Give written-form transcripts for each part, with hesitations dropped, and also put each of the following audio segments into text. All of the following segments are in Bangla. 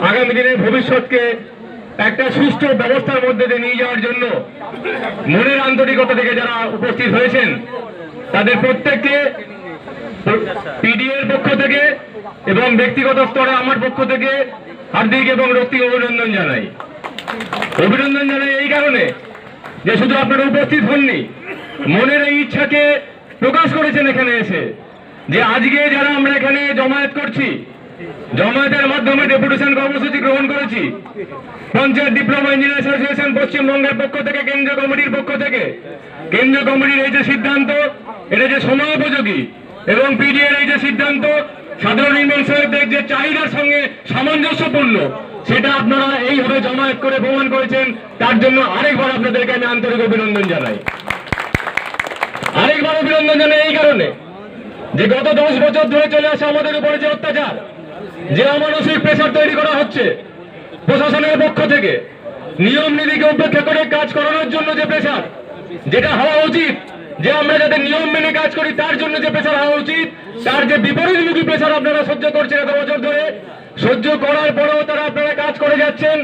আগামী দিনের ভবিষ্যৎকে একটা সুষ্ঠু ব্যবস্থার মধ্যে দিয়ে নিয়ে যাওয়ার জন্য মনের আন্তরিকতা থেকে যারা উপস্থিত হয়েছেন তাদের প্রত্যেককে পিডিএর পক্ষ থেকে এবং ব্যক্তিগত স্তরে আমার পক্ষ থেকে হার্দিক এবং রক্তিক অভিনন্দন জানাই। অভিনন্দন জানাই এই কারণে যে শুধু আপনারা উপস্থিত হননি, মনের এই ইচ্ছাকে প্রকাশ করেছেন এখানে এসে, যে আজকে যারা আমরা এখানে জমায়েত করছি, জমায়েতের মাধ্যমে ডেপুটেশন কর্মসূচি গ্রহণ করেছি। পঞ্চায়েত ডিপ্লোমা ইঞ্জিনিয়ার অ্যাসোসিয়েশন পশ্চিমবঙ্গের পক্ষ থেকে, কেন্দ্রীয় কমিটির পক্ষ থেকে, কেন্দ্রীয় কমিটির এই যে সিদ্ধান্ত, এটা যে সময়োপযোগী, এবং পিডিএর এই যে সিদ্ধান্ত সাধারণ ইউনিয়ন সহায়কদের যে চাহিদার সঙ্গে সামঞ্জস্যপূর্ণ, সেটা আপনারা এইভাবে জমায়েত করে প্রমাণ করেছেন। তার জন্য আরেকবার আপনাদেরকে আমি আন্তরিক অভিনন্দন জানাই। আরেকবার অভিনন্দন জানাই এই কারণে যে গত 10 বছর ধরে চলে আসে আমাদের উপরে যে অত্যাচার, যে অমানসিক প্রেসার তৈরি করা হচ্ছে প্রশাসনের পক্ষ থেকে, নিয়ম নীতিকে উপেক্ষা করে কাজ করানোর জন্য যে প্রেসার, যেটা হওয়া উচিত যে আমরা যাতে নিয়ম মেনে কাজ করি তার জন্য যে প্রেসার হওয়া উচিত, তার যে বিপরীতমুখী প্রেসার আপনারা সহ্য করছেন এত বছর ধরে, সহ্য করার পরেও তারা আপনারা কাজ করে যাচ্ছেন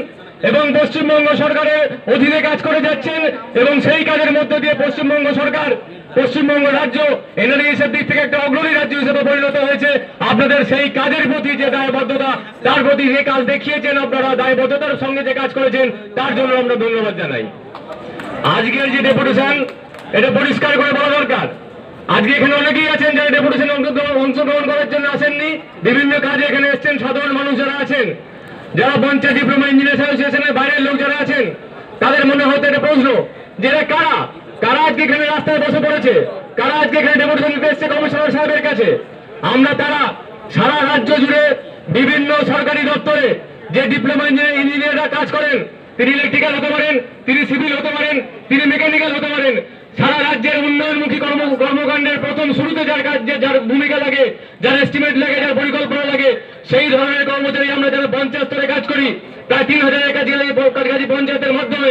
এবং পশ্চিমবঙ্গ সরকারের অধীনে কাজ করে যাচ্ছেন। এবং সেই কাজের মধ্য দিয়ে পশ্চিমবঙ্গ সরকার, পশ্চিমবঙ্গ রাজ্য এনআরইএসের দিক থেকে একটা অগ্রণী রাজ্য হিসেবে পরিণত হয়েছে। আপনাদের সেই কাজের প্রতি যে দায়বদ্ধতা, তার প্রতি যে কাজ দেখিয়েছেন আপনারা, দায়বদ্ধতার সঙ্গে যে কাজ করেছেন, তার জন্য আমরা ধন্যবাদ জানাই। আজকের যে ডেপুটেশন, এটা পরিষ্কার করে বলা দরকার। আজকে এখানে অনেকেই আছেন যারা ডেপুটেশনে অংশগ্রহণ করার জন্য আসেননি, বিভিন্ন কাজে এখানে এসছেন। সাধারণ মানুষ যারা আছেন, যারা পঞ্চায়েত ডিপ্লোমা ইঞ্জিনিয়ার অ্যাসোসিয়েশনের বাইরের লোক যারা আছেন, তাদের মনে হয়তো একটা প্রশ্ন যে এরা কারা, কারা আজকে এখানে রাস্তায় বসে পড়েছে, কারা আজকে এখানে ডেপুটেশন নিতে এসছে কমিশনার সাহেবের কাছে। আমরা তারা সারা রাজ্য জুড়ে বিভিন্ন সরকারি দপ্তরে যে ডিপ্লোমা ইঞ্জিনিয়াররা কাজ করেন, তিনি ইলেকট্রিক্যাল হতে পারেন, তিনি সিভিল হতে পারেন, তিনি মেকানিক্যাল হতে পারেন। সারা রাজ্যের উন্নয়নমুখী কর্মকাণ্ডের প্রথম শুরুতে যার কাজ, যার ভূমিকা লাগে, যার এস্টিমেট লাগে, যার পরিকল্পনা লাগে, সেই ধরনের কর্মচারী আমরা যারা পঞ্চায়েত স্তরে কাজ করি, প্রায় 3000 কাছাকাছি পঞ্চায়েতের মাধ্যমে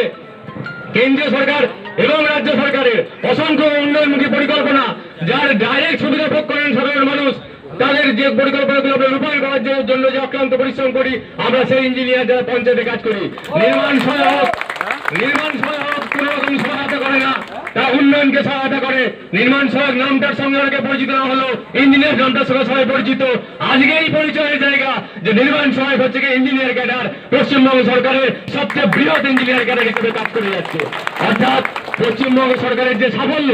কেন্দ্রীয় সরকার এবং রাজ্য সরকারের অসংখ্য উন্নয়নমুখী পরিকল্পনা, যার ডাইরেক্ট সুবিধা ভোগ করেন সাধারণ মানুষ, তাদের যে পরিকল্পনাগুলো আমরা রূপায়ণ করার জন্য যে অক্লান্ত পরিশ্রম করি, আমরা সেই ইঞ্জিনিয়ার যারা পঞ্চায়েতে কাজ করি। নির্মাণ সহায়ক কোন রকম সহায়তা করে না, তারা উন্নয়নকে সহায়তা করে। নির্মাণ সহায়ক নামটার সঙ্গে অনেকে পরিচিত না হলো, ইঞ্জিনিয়ার নামটার সঙ্গে সবাই পরিচিত। আজকে এই পরিচয়ের জায়গা যে নির্মাণ সহায়ক হচ্ছে কি ইঞ্জিনিয়ার ক্যাডার, পশ্চিমবঙ্গ সরকারের সবচেয়ে বৃহৎ ইঞ্জিনিয়ার ক্যাডার হিসেবে কাজ করে যাচ্ছে। অর্থাৎ পশ্চিমবঙ্গ সরকারের যে সাফল্য,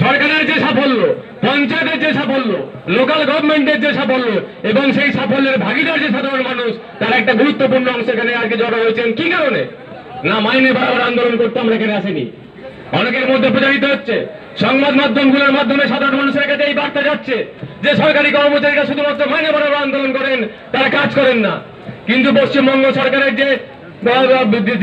সরকারের যে সাফল্য, পঞ্চায়েতের যে সাফল্য, লোকাল গভর্নমেন্টের যে সাফল্য, এবং সেই সাফল্যের ভাগিদার যে সাধারণ মানুষ, তারা একটা গুরুত্বপূর্ণ অংশ এখানে আর কি জড়ো হয়েছেন। কি কারণে না, মাইনে বাড়াবার আন্দোলন করতে আমরা এখানে আসিনি। অনেকের মধ্যে প্রচারিত হচ্ছে, সংবাদ মাধ্যমগুলোর মাধ্যমে সাধারণ মানুষের কাছে এই বার্তা যাচ্ছে যে সরকারি কর্মচারীরা শুধুমাত্র মাইনে বাড়াবার আন্দোলন করেন, তারা কাজ করেন না। কিন্তু পশ্চিমবঙ্গ সরকারের যে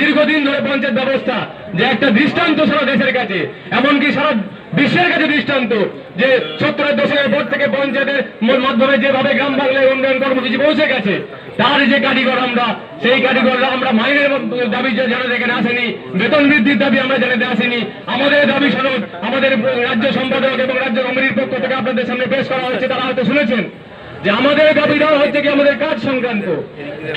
দীর্ঘদিন ধরে পঞ্চায়েত ব্যবস্থা, যে একটা দৃষ্টান্ত সারা দেশের কাছে, এমনকি সারা বিশ্বের কাছে দৃষ্টান্ত, যে 70-এর দশকের পর থেকে পঞ্চায়েতের মাধ্যমে যেভাবে গ্রাম বাংলায় উন্নয়ন কর্মসূচি পৌঁছে গেছে, তার যে কারিগর আমরা, সেই কারিগররা আমরা মাইনের দাবি জানাতে এখানে আসেনি, বেতন বৃদ্ধির দাবি আমরা জানাতে আসেনি। আমাদের দাবি সনদ আমাদের রাজ্য সম্পাদক এবং রাজ্য কমিটির পক্ষ থেকে আপনাদের সামনে পেশ করা হচ্ছে। তারা হয়তো শুনেছেন যে আমাদের দাবি দেওয়া হচ্ছে কি আমাদের কাজ সংক্রান্ত।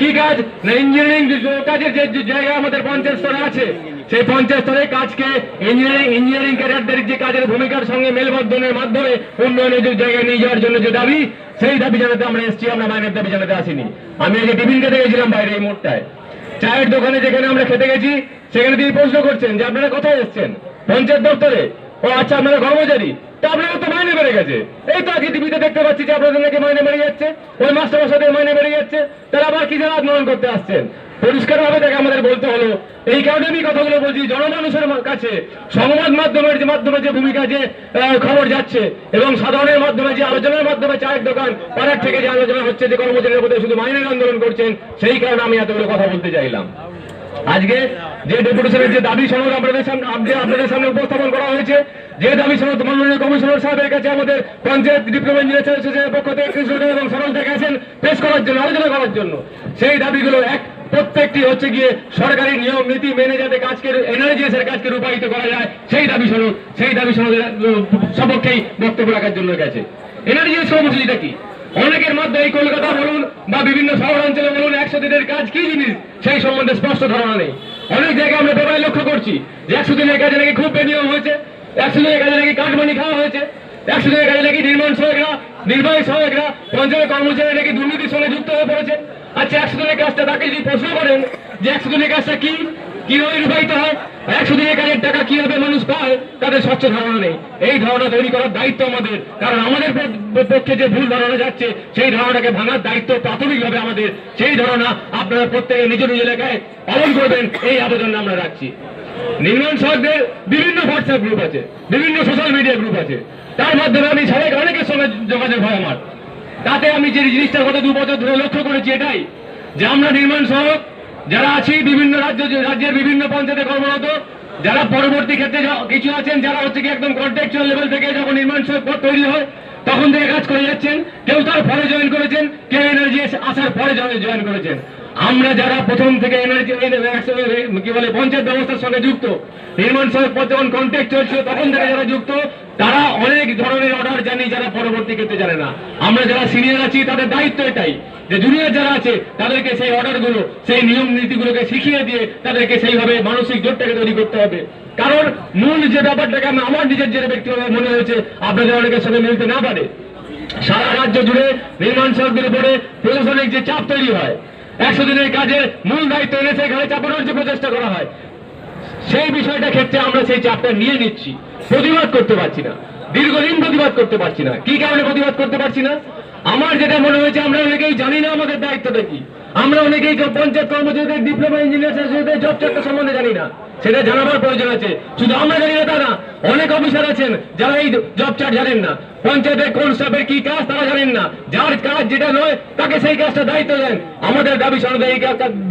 কি কাজ না, ইঞ্জিনিয়ারিং কাজের যে জায়গা আমাদের পঞ্চায়েত স্তরে আছে, সেই পঞ্চায়েত স্তরে কাজকে ইঞ্জিনিয়ারিং ক্যাডারদের যে কাজের ভূমিকার সঙ্গে মেলবন্ধনের মাধ্যমে উন্নয়নের যে জায়গায় নিয়ে যাওয়ার জন্য যে দাবি, সেই দাবি জানাতে আমরা এসেছি, আমরা মাইনের দাবি জানাতে আসিনি। আমি আজকে টিফিন খেতে গেছিলাম বাইরে এই মোড়টায়, চায়ের দোকানে যেখানে আমরা খেতে গেছি, সেখানে তিনি প্রশ্ন করছেন যে আপনারা কোথায় এসছেন, পঞ্চায়েত দপ্তরে। ও আচ্ছা, আপনারা কর্মচারী, তা আপনাদের তো মাইনে বেড়ে গেছে। এই তো আজকে টিভিতে দেখতে পাচ্ছি যে আপনাদের নাকি মাইনে বেড়ে যাচ্ছে, ওই মাস্টারমশাইদের মাইনে বেড়ে যাচ্ছে, তারা আবার কি যারা আন্দোলন করতে আসছেন। পরিষ্কারভাবে তাকে আমাদের বলতে হলো। এই কারণে আমি কথাগুলো বলছি, জনমানুষের কাছে সংবাদ মাধ্যমের মাধ্যমে যে ভূমিকা, যে খবর যাচ্ছে, এবং সাধারণের মাধ্যমে যে আলোচনার মাধ্যমে চায়ের দোকান পাড়ার থেকে যে আলোচনা হচ্ছে যে কর্মচারীর প্রতি শুধু মাইনের আন্দোলন করছেন, সেই কারণে আমি এতগুলো কথা বলতে চাইলাম। আজকে যে ডেপুটেশনের যে দাবি সনদ আপনাদের সামনে উপস্থাপন করা হয়েছে, যে দাবি সনদ মাননীয় কমিশনার সাহেবের কাছে আমাদের পঞ্চায়েত ডিপ্লোমা ইঞ্জিনিয়ার অ্যাসোসিয়েশনের পক্ষ থেকে কৃষ্ণ এবং সরল থেকে গেছেন পেশ করার জন্য, আলোচনা করার জন্য। সেই দাবিগুলো প্রত্যেকটি হচ্ছে গিয়ে সরকারি নিয়ম নীতি মেনে যাতে কাজকে, এনআরজিএস এর কাজকে রূপায়িত করা যায়, সেই দাবি সনদের সপক্ষেই বক্তব্য রাখার জন্য গেছে। এনআরজিএস কর্মসূচিটা কি? অনেকের মধ্যে এই কলকাতা বলুন বা বিভিন্ন শহরাঞ্চলে বলুন, 100 দিনের কাজ কি জিনিস সেই সম্বন্ধে স্পষ্ট ধারণা নেই। অনেক জায়গায় আমরা ব্যাপারে লক্ষ্য করছি যে 100 দিনের কাজে নাকি খুব বেনিয়ম হয়েছে, 100 দিনের কাজে নাকি কাটমানি খাওয়া হয়েছে, 100 দিনের কাজে নাকি নির্মাণ সহায়করা, নির্বাহী সহায়করা, পঞ্চায়েত কর্মচারী নাকি দুর্নীতির সঙ্গে যুক্ত হয়ে পড়েছে। আচ্ছা, 100 দিনের কাজটা তাকে যদি প্রশ্ন করেন যে 100 দিনের কাজটা কি, কিভাবে রূপায়িত হয়, 100 দিনের কাজের টাকা কিভাবে মানুষ পায়, তাদের স্বচ্ছ ধারণা নেই। এই ধারণা তৈরি করার দায়িত্ব আমাদের, কারণ আমাদের পক্ষে যে ভুল ধারণা যাচ্ছে সেই ধারণাটাকে ভাঙার দায়িত্ব প্রাথমিকভাবে আমাদের। সেই ধারণা আপনারা প্রত্যেকে নিজ নিজ এলাকায় পালন করবেন, এই আবেদন আমরা রাখছি। নির্মাণ সহায়কদের বিভিন্ন হোয়াটসঅ্যাপ গ্রুপ আছে, বিভিন্ন সোশ্যাল মিডিয়া গ্রুপ আছে, তার মাধ্যমে আমি সবাইকে অনেকের সঙ্গে যোগাযোগ হয় আমার। তাতে আমি যে জিনিসটা গত 2 বছর ধরে লক্ষ্য করেছি এটাই, যে আমরা নির্মাণ সহায়ক যারা আছি বিভিন্ন রাজ্যের বিভিন্ন পঞ্চায়েতে কর্মরত, যারা পরবর্তী ক্ষেত্রে কিছু আছেন যারা হচ্ছে কি একদম কন্ট্রাকচুয়াল লেভেল থেকে যখন নির্মাণ সহায়ক পদ তৈরি হয় তখন থেকে কাজ করে যাচ্ছেন, কেউ তার পরে জয়েন করেছেন, কেউ এনার্জি আসার পরে জয়েন করেছেন। আমরা যারা প্রথম থেকে এনার্জি কি বলে পঞ্চায়েত ব্যবস্থার সঙ্গে যুক্ত, নির্মাণ সহায়ক পদ যখন কন্ট্রাক্ট চলছিল তখন থেকে যারা যুক্ত, তারা অনেক ধরনের অর্ডার জানি যারা পরবর্তী ক্ষেত্রে জানে না। আমরা যারা সিনিয়র আছি তাদের দায়িত্ব এটাই যে জুনিয়র যারা আছে তাদেরকে সেই অর্ডারগুলো, সেই নিয়ম নীতিগুলোকে শিখিয়ে দিয়ে তাদেরকে সেইভাবে মানসিক জোরটাকে তৈরি করতে হবে। কারণ মূল যে ব্যাপারটাকে আমার নিজের যে ব্যক্তিগত মনে হয়েছে আপনাদের অনেকের সঙ্গে মিলতে না পারে, সারা রাজ্য জুড়ে নির্মাণ সহায়কদের উপরে প্রশাসনিক যে চাপ তৈরি হয়, 100 দিনের কাজের মূল দায়িত্ব এনে সেখানে চাপানোর যে প্রচেষ্টা করা হয়, সেই বিষয়টা ক্ষেত্রে আমরা সেই চাপটা নিয়ে নিচ্ছি, প্রতিবাদ করতে পারছি না, দীর্ঘদিন প্রতিবাদ করতে পারছি না। কি কারণে প্রতিবাদ করতে পারছি না? আমার যেটা মনে হয়েছে আমরা অনেকেই জানি না আমাদের দায়িত্বটা কি। আমরা অনেকেই পঞ্চায়েত কর্মচারীদের ডিপ্লোমা ইঞ্জিনিয়ার জব চার্টার সম্বন্ধে জানি না, সেটা জানাবার প্রয়োজন আছে। শুধু আমরা জানি না তা না, অনেক অফিসার আছেন যারা এই জব চার্ট জানেন না, পঞ্চায়েতের কোন স্টাফের কি কাজ তারা জানেন না, যার কাজ যেটা নয় তাকে সেই কাজটা দায়িত্ব দেন। আমাদের দাবি সনদে এই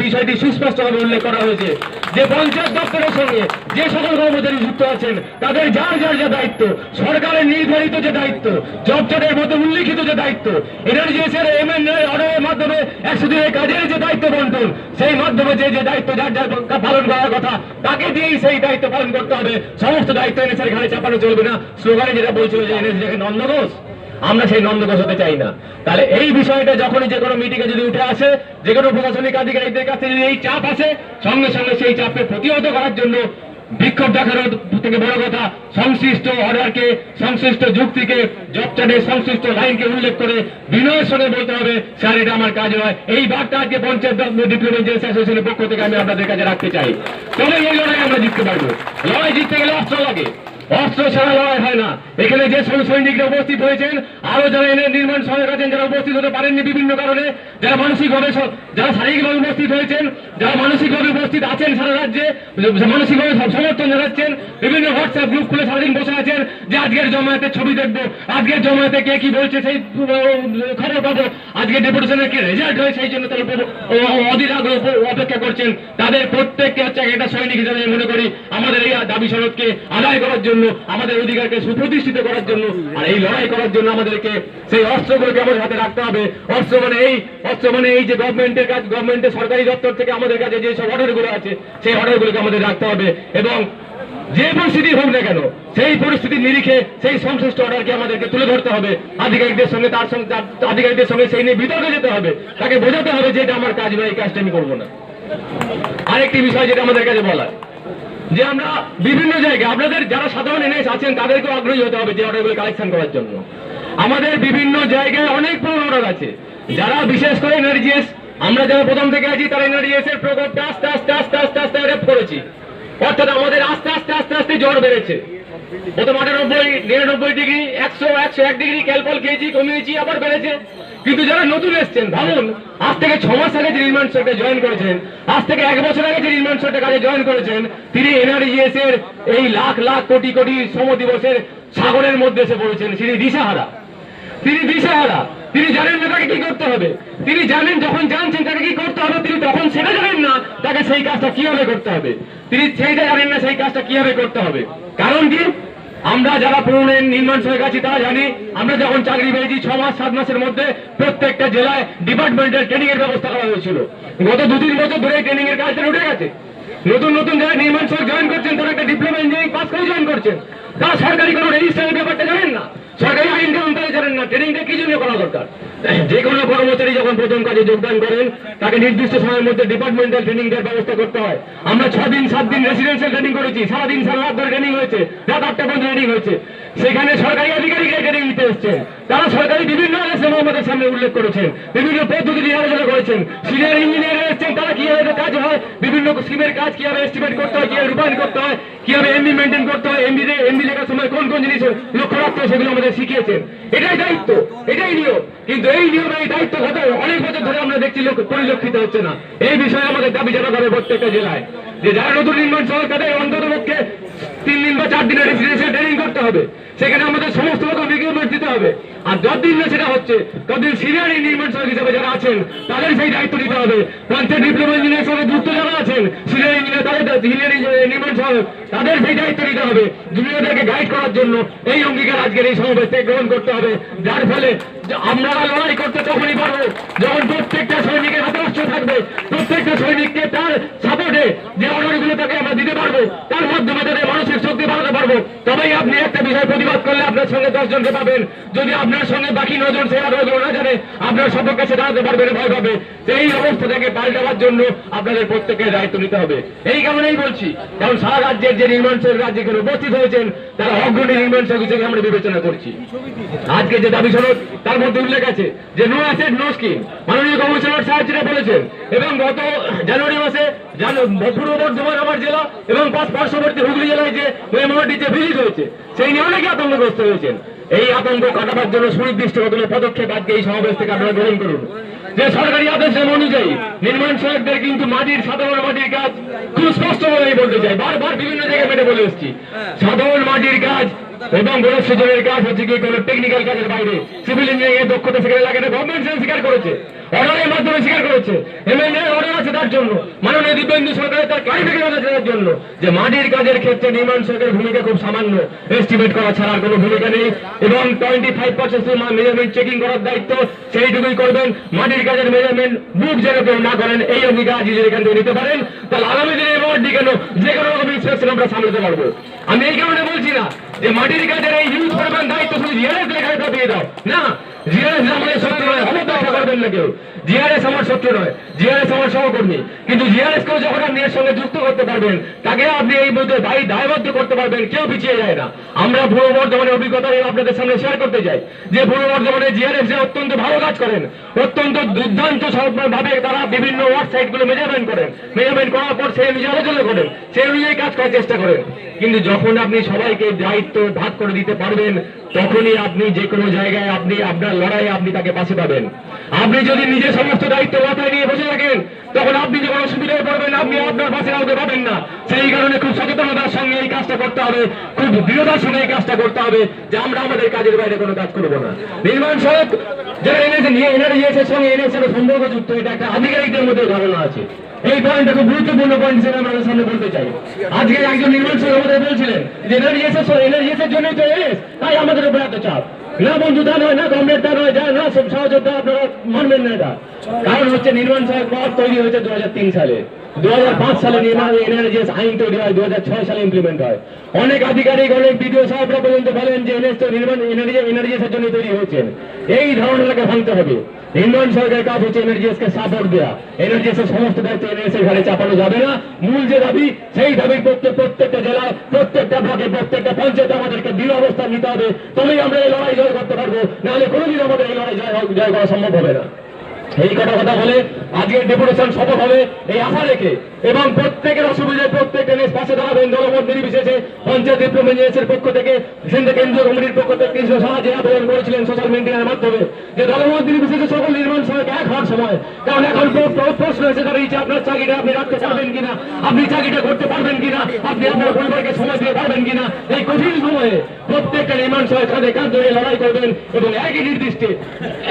বিষয়টি সুস্পষ্টভাবে উল্লেখ করা হয়েছে যে পঞ্চায়েত দপ্তরের সঙ্গে যে সকল কর্মচারী যুক্ত আছেন তাদের যার যার যে দায়িত্ব, সরকারের নির্ধারিত যে দায়িত্ব, জব চার্টের মধ্যে উল্লিখিত যে দায়িত্ব, এনার্জিএসের এমএনএ অর্ডারের মাধ্যমে 100 দিনের কাজের যে দায়িত্ব বন্টন, সেই মাধ্যমে যে দায়িত্ব যার যার পালন করার কথা তাকে দিয়েই সেই দায়িত্ব পালন করতে হবে। সমস্ত দায়িত্ব এনএসের ঘাড়ে চাপানো চলবে না। স্লোগানে যেটা বলছিল যে এনএস দেখে নন্দঘোষ, আমরা সেই নন্দঘোষ হতে চাই না। তাহলে এই বিষয়টা যখনই যে কোনো মিটিংয়ে যদি উঠে আসে, যে কোনো প্রশাসনিক আধিকারিকদের কাছে যদি এই চাপ আসে, সঙ্গে সঙ্গে সেই চাপকে প্রতিহত করার জন্য বিক্ষোভ দেখানোর থেকে বড় কথা সংশ্লিষ্ট অর্ডারকে, সংশ্লিষ্ট যুক্তিকে, জব চার্টের সংশ্লিষ্ট লাইনকে উল্লেখ করে বিনয়ের সঙ্গে বলতে হবে স্যার এটা আমার কাজ নয়। এই বার্তা আজকে পঞ্চায়েত ডিপ্লোমা ইঞ্জিনিয়ার্স অ্যাসোসিয়েশনের পক্ষ থেকে আমি আপনাদের কাছে রাখতে চাই। তবে এই লড়াই আমরা জিততে পারবো। লড়াই জিততে গেলে অস্ত্র লাগে, অস্ত্র ছাড়া লড়াই হয় না। এখানে যে সৈনিকরা উপস্থিত হয়েছেন, আরো যারা এনে নির্মাণ সহায়ক আছেন যারা উপস্থিত হতে পারেননি বিভিন্ন কারণে, যারা মানসিকভাবে, যারা শারীরিকভাবে উপস্থিত হয়েছেন, যারা মানসিকভাবে উপস্থিত আছেন সারা রাজ্যে, মানসিকভাবে সমর্থন জানাচ্ছেন, বিভিন্ন হোয়াটসঅ্যাপ গ্রুপ খুলে সারাদিন বসে আছেন যে আজকের জমায়েতের ছবি দেখবো, আজকের জমায়েতে কে কি বলছে সেই খবর পাবো, আজকে ডেপুটেশনের কি রেজাল্ট হয় সেই জন্য তারা অধীর আগ্রহ অপেক্ষা করছেন। তাদের প্রত্যেককে হচ্ছে একটা সৈনিক হিসাবে মনে করি আমাদের এই দাবি সনদকে আদায় করার জন্য, আমাদের অধিকারকে সুপ্রতিষ্ঠিত করার জন্য, আর এই লড়াই করার জন্য আমাদেরকে সেই অস্ত্রগুলোকে আমাদের হাতে রাখতে হবে। অস্ত্র মানে এই যে গভর্নমেন্টের কাজ, গভর্নমেন্টের সরকারি দপ্তর থেকে আমাদের কাছে যে সব অর্ডারগুলো আছে সেই অর্ডারগুলোকে আমাদের রাখতে হবে, এবং যে পরিস্থিতি হোক না কেন সেই পরিস্থিতির নিরিখে সেই সংশ্লিষ্ট অর্ডারকে আমাদেরকে তুলে ধরতে হবে। আধিকারিকদের সঙ্গে আধিকারিকদের সঙ্গে সেই নিয়ে বিতর্কে যেতে হবে, তাকে বোঝাতে হবে যে এটা আমার কাজ নয়, এই কাজটা আমি করবো না। আরেকটি বিষয় যেটা আমাদের কাছে বলার, যে আমরা বিভিন্ন জায়গায় আপনাদের যারা সাধারণ এনএস আছেন তাদেরকেও আগ্রহী হতে হবে যে অর্ডারগুলো কালেকশন করার জন্য। আমাদের বিভিন্ন জায়গায় অনেক পুরনো অর্ডার আছে, যারা বিশেষ করে এনার্জিএস, আমরা যারা প্রথম থেকে আছি তারা এনার্জিএস এর প্রকোপটা আস্তে আস্তে আস্তে আস্তে আস্তে রেপ করেছি, অর্থাৎ আমাদের আস্তে আস্তে আস্তে আস্তে জ্বর বেড়েছে। প্রথম 98, 99 ডিগ্রি, 100, 101 ডিগ্রি ক্যালপল খেয়েছি, কমিয়েছি, আবার বেড়েছে। কিন্তু যারা নতুন এসছেন, ভাবুন আজ থেকে 6 মাস আগে যে নির্মাণ সহায়কটা জয়েন করেছেন, আজ থেকে 1 বছর আগে যে নির্মাণ সহায়কটা কাজে জয়েন করেছেন, তিনি এনআরজিএস এর এই লাখ লাখ কোটি কোটি শ্রম দিবসের সাগরের মধ্যে এসে পড়েছেন। তিনি দিশাহারা, তিনি জানেন না তাকে কি করতে হবে, তিনি জানেন যখন জানছেন তাকে কি করতে হবে, তিনি তখন সেটা জানেন না তাকে সেই কাজটা কিভাবে করতে হবে, তিনি সেইটা জানেন না সেই কাজটা কিভাবে করতে হবে। কারণ কি, আমরা যারা পুরনো নির্মাণ সহায়ক আছি তারা জানি, আমরা যখন চাকরি পেয়েছি 6 মাস 7 মাসের মধ্যে প্রত্যেকটা জেলায় ডিপার্টমেন্টের ট্রেনিং এর ব্যবস্থা করা হয়েছিল। গত 2-3 বছর ধরে ট্রেনিং এর কাজটা উঠে গেছে। নতুন নতুন যারা নির্মাণ সহায়ক জয়েন করছেন তারা একটা ডিপ্লোমা ইঞ্জিনিয়ারিং পাস করে জয়েন করছেন, তারা সরকারি কোনো রেজিস্ট্রেশনের ব্যাপারটা জানেন না, সরকারি আইন কানুন তারা জানেন না, ট্রেনিংটা কি জন্য করা দরকার? যে কোনো কর্মচারী যখন প্রথম কাজে যোগদান করেন তাকে নির্দিষ্ট সময়ের মধ্যে ডিপার্টমেন্টাল ট্রেনিং দেওয়ার ব্যবস্থা করতে হয়। আমরা 6 দিন 7 দিন রেসিডেন্সিয়াল ট্রেনিং করেছি, সারাদিন সারা রাত ধরে ট্রেনিং হয়েছে, রাত 8টা পর্যন্ত ট্রেনিং হয়েছে। সেখানে সরকারি আধিকারিকরা ট্রেনিং দিতে এসছেন, তারা সরকারি বিভিন্ন আলোচনা আমাদের সামনে উল্লেখ করেছেন, বিভিন্ন পদ্ধতি নিয়ে আলোচনা করেছেন। সিনিয়র ইঞ্জিনিয়ার এসছেন, তারা কিভাবে কাজ হয়, বিভিন্ন স্কিমের কাজ কিভাবে এস্টিমেট করতে হয়, কিভাবে রূপায়ণ করতে হয়, কিভাবে এমবি মেনটেন করতে হয়, এমবি লেখার সময় কোন কোন জিনিস লক্ষ্য রাখতে হয় সেগুলো আমাদের শিখিয়েছেন। এটাই দায়িত্ব, এটাই নিয়ম। কিন্তু এই নিয়ম, এই দায়িত্ব কথা অনেক বছর ধরে আমরা দেখছি পরিলক্ষিত হচ্ছে না। এই বিষয়ে আমাদের দাবি জানাতে হবে প্রত্যেকটা জেলায়, যে যারা নতুন নির্মাণ সহ তাদের অন্তত পক্ষে 3 দিন বা 4 দিনের রেসিডেন্সিয়াল ট্রেনিং করতে হবে। সেখানে আমাদের সমস্ত রকম রিক্রুটমেন্ট দিতে হবে। আর যতদিন না সেটা হচ্ছে ততদিন সিনিয়র নির্মাণ সহ হিসেবে যারা আছেন তাদের সেই দায়িত্ব নিতে হবে। পঞ্চায়েত ডিপ্লোমা ইঞ্জিনিয়ার সঙ্গে যুক্ত যারা আছেন সিনিয়র ইঞ্জিনিয়ার, তাদের সিনিয়র নির্মাণ সহ তাদের সেই দায়িত্ব নিতে হবে, জুনিয়রদেরকে গাইড করার জন্য। এই অঙ্গীকার আজকের এই সমাবেশ থেকে গ্রহণ করতে হবে, যার ফলে আমরা লড়াই করতে তখনই পারবো যখন প্রত্যেকটা সৈনিকের হাতে অস্ত্র থাকবে, প্রত্যেকটা সৈনিককে তার সাপোর্টে যে অর্ডারগুলো তাকে আমরা দিতে পারবো, তার মাধ্যমে তাদের মানসিক শক্তি বাড়াতে পারবো। তবেই আপনি একটা বিষয় প্রতিবাদ করলে আপনার সঙ্গে 10 জনকে পাবেন। যদি আপনার সঙ্গে বাকি 9 জন সে আগ্রহ না জানে, আপনার সবার কাছে দাঁড়াতে পারবেন, ভয় পাবে। সেই অবস্থা থেকে পাল্টাবার জন্য আপনাদের প্রত্যেকের দায়িত্ব নিতে হবে। এই কারণেই বলছি, কারণ সারা রাজ্যের যে নির্মাণ সহ রাজ্যে এখানে উপস্থিত হয়েছেন তারা অগ্রণী নির্মাণ সহ হিসেবে আমরা বিবেচনা করছি। আজকে যে দাবি সনদ তার মধ্যে উল্লেখ আছে যে নো অ্যাসেট নো স্কিম, মাননীয় কমিশনার সাহেব যেটা বলেছেন। এবং গত জানুয়ারি মাসে পূর্ব বর্ধমান আমার জেলা এবং পার্শ্ববর্তী হুগলি জেলায় যে মেমোরিটিতে ভিজিট হয়েছে, সেই নিয়ে অনেকে আতঙ্কগ্রস্ত হয়েছেন। এই আতঙ্ক কাটাবার জন্য সুনির্দিষ্ট পদক্ষেপ আজকে এই সমাবেশ থেকে আপনারা গ্রহণ করুন। যে সরকারি আদেশের অনুযায়ী নির্মাণ শ্রমিকদের কিন্তু মাটির সাধারণ মাটির কাজ খুব স্পষ্ট ভাবেই বলতে চাই, বারবার বিভিন্ন জায়গায় মেটে বলে এসেছি, সাধারণ মাটির কাজ এবং গণেশ সূচনের কাজ হচ্ছে কি কোনো টেকনিক্যাল কাজের বাইরে। সিভিল ইঞ্জিনিয়ারিং এর দক্ষতা সেখানে লাগে না, গভর্নমেন্ট স্বীকার করেছে, অর্ডারের মাধ্যমে স্বীকার করেছে, এমএনএ অর্ডার আছে তার জন্য, মাননীয় দিব্যেন্দু সরকারের তার ক্লারিফিকেশন আছে তার জন্য, যে মাটির কাজের ক্ষেত্রে নির্মাণ শ্রমিকের ভূমিকা খুব সামান্য, এস্টিমেট করা ছাড়া কোনো ভূমিকা নেই। এবং 25% মেজারমেন্ট চেকিং করার দায়িত্ব সেইটুকুই করবেন। মাটির কাজের মেজারমেন্ট বুক যেন কেউ না করেন, এই অঙ্গীকার আজ এখান থেকে নিতে পারেন। তাহলে আগামী দিনে এমআরডি কেন যে কোনো রকম ইন্সপেকশন আমরা সামলাতে পারবো। আমি এই কারণে বলছি না যে মাটির কাজের এই হিউজ পরিমাণ দায়িত্ব শুধু জিআরএস লেখায় দিয়ে দাও, না, জিআরএস আমাদের শত্রু নয়, অবদান করবেন না কেউ। জিআরএস আমার শত্রু নয়, জিআরএস আমার সহকর্মী। কিন্তু জিআরএস কেও যখন আপনি এর সঙ্গে যুক্ত করতে পারবেন, তাকে আপনি এই মধ্যে দায়বদ্ধ করতে পারবেন, কেউ পিছিয়ে যায় না। আমরা পূর্ব বর্ধমানের অভিজ্ঞতা আপনাদের সামনে শেয়ার করতে চাই যে পূর্ব বর্ধমানে জিআরএস যে অত্যন্ত ভালো কাজ করেন, অত্যন্ত দুর্দান্ত ভাবে তারা বিভিন্ন ওয়ার্ড সাইট গুলো মেজারমেন্ট করেন, মেজারমেন্ট করার পর সেই অনুযায়ী আলোচনা করেন, সেই অনুযায়ী কাজ করার চেষ্টা করেন। কিন্তু যখন আপনি সবাইকে দায়িত্ব ভাগ করে দিতে পারবেন, তখনই আপনি যে কোনো জায়গায় আপনি আপনার লড়াইয়ে আপনি তাকে পাশে পাবেন। আপনি যদি নিজের সমস্ত দায়িত্ব মাথায় নিয়ে বসে থাকেন, তখন আপনি যখন অসুবিধায় পড়বেন আপনি আপনার পাশে কাউকে পাবেন না। সেই কারণে খুব সচেতনতার সঙ্গে এই কাজটা করতে হবে, খুব দৃঢ়তার সঙ্গে এই কাজটা করতে হবে যে আমরা আমাদের কাজের বাইরে কোনো কাজ করবো না। নির্মাণ সড়ক যারা এনআরজিএস সঙ্গে এনএস এর সম্পর্কযুক্ত, এটা একটা আধিকারিকদের মধ্যে ধারণা আছে। এই পয়েন্টটা খুব গুরুত্বপূর্ণ পয়েন্ট হিসেবে আমাদের সামনে বলতে চাই। আজকে একজন নির্মাণ সড়ক আমাদের বলছিলেন যে এনআরজিএস এর জন্যই তো এনএস, তাই আমাদের উপরে এত চাপ। না বন্ধু, তা নয়, না গভর্নমেন্ট তা নয়, না সব সহযোগিতা আপনারা মানবেন না। এটা কারণ হচ্ছে নির্মাণ সড়ক তৈরি হয়েছে 2003 সালে, 2005 সালে নির্মাণ এনআরজিএস আইন তৈরি হয়, 2006 সালে ইমপ্লিমেন্ট হয়। অনেক আধিকারিক, অনেক বিডিও সাহেবরা পর্যন্ত বলেন যে এনএস তো নির্মাণ এনআরজিএস এর জন্য তৈরি হয়েছেন। এই ধারণাটাকে ভাঙতে হবে। নির্মাণ সরকারের কাজ হচ্ছে এনআরজিএস কে সাপোর্ট দেওয়া, এনআরজিএস এর সমস্ত দায়িত্ব এনএস এর ঘাড়ে চাপানো যাবে না। মূল যে দাবি, সেই দাবির প্রত্যেকটা জেলায়, প্রত্যেকটা ভাগে, প্রত্যেকটা পঞ্চায়েতে আমাদেরকে দৃঢ় অবস্থান নিতে হবে। তবেই আমরা এই লড়াই জয় করতে পারবো, নাহলে কোনোদিন আমাদের এই লড়াই জয় করা সম্ভব হবে না। এই কথা বলে আজকের ডেপুটেশন সফল হবে এই আশা রেখে, এবং প্রত্যেকের অসুবিধায় প্রত্যেকটা নেস পাশে দাঁড়াবেন, দলমত নির্বিশেষে। পঞ্চায়েত ডিপ্লোমা ইঞ্জিনিয়ার্সের পক্ষ থেকে, কেন্দ্রীয় কমিটির পক্ষ থেকে কৃষ্ণ সাহা যে আবেদন করেছিলেন সোশ্যাল মিডিয়ার মাধ্যমে, যে দলমত নির্বিশেষে সকল নির্মাণ সড়ক এক হওয়ার সময়। কারণ এখন প্রশ্ন এসে দাঁড়িয়েছে, আপনার চাকরিটা আপনি রাখতে পারবেন কিনা, আপনি চাকরিটা করতে পারবেন কিনা, আপনি আপনার পরিবারকে সময় দিতে পারবেন কিনা। এই কঠিন সময়ে প্রত্যেকটা নির্মাণ সড়ক কাঁধে কাঁধ ধরে লড়াই করবেন এবং একই নির্দিষ্টে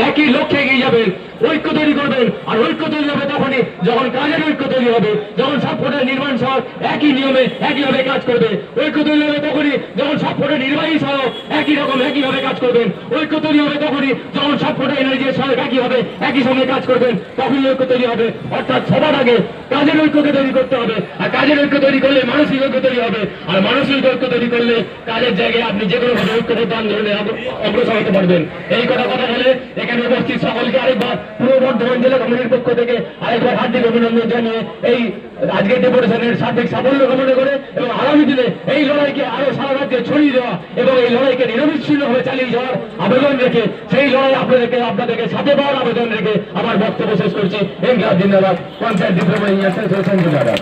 একই লক্ষ্যে এগিয়ে যাবেন, ঐক্য তৈরি করবেন। আর ঐক্য তৈরি হবে তখনই যখন কাজের ঐক্য তৈরি হবে, যখন সবকটা নির্মাণ সহ একই নিয়মে একইভাবে কাজ করবে। ঐক্য তৈরি হবে তখনই যখন সবকটা নির্বাহী সহ একই রকম একইভাবে কাজ করবেন। ঐক্য তৈরি হবে তখনই যখন সবকটা এনআরজিএস সহ একইভাবে একই সঙ্গে কাজ করবেন, তখনই ঐক্য তৈরি হবে। অর্থাৎ সবার আগে কাজের ঐক্যকে তৈরি করতে হবে, আর কাজের ঐক্য তৈরি করলে মানসিক ঐক্য তৈরি হবে, আর মানসিক ঐক্য তৈরি করলে কাজের জায়গায় আপনি যে কোনো ভাবে ঐক্যবদ্ধ আন্দোলনে অগ্রসর হতে পারবেন। এই কথা বলে এখানে উপস্থিত সকলকে আরেকবার পূর্ব বর্ধমান জেলা কমিটির পক্ষ থেকে আরেকবার হার্দিক অভিনন্দন জানিয়ে এই আজকের ডেপুটেশনের সার্বিক সাফল্য কামনা করে এবং আগামী দিনে এই লড়াইকে আরো সারা রাজ্যে ছড়িয়ে দেওয়া এবং এই লড়াইকে নিরবিচ্ছিন্নভাবে চালিয়ে যাওয়ার আবেদন রেখে সেই লড়াই আপনাদেরকে সাথে পাওয়ার আবেদন রেখে আমার বক্তব্য শেষ করছি। ইনকলাব জিন্দাবাদ, পঞ্চায়েত ডিপ্লোমা অ্যাসোসিয়েশন জিন্দাবাদ।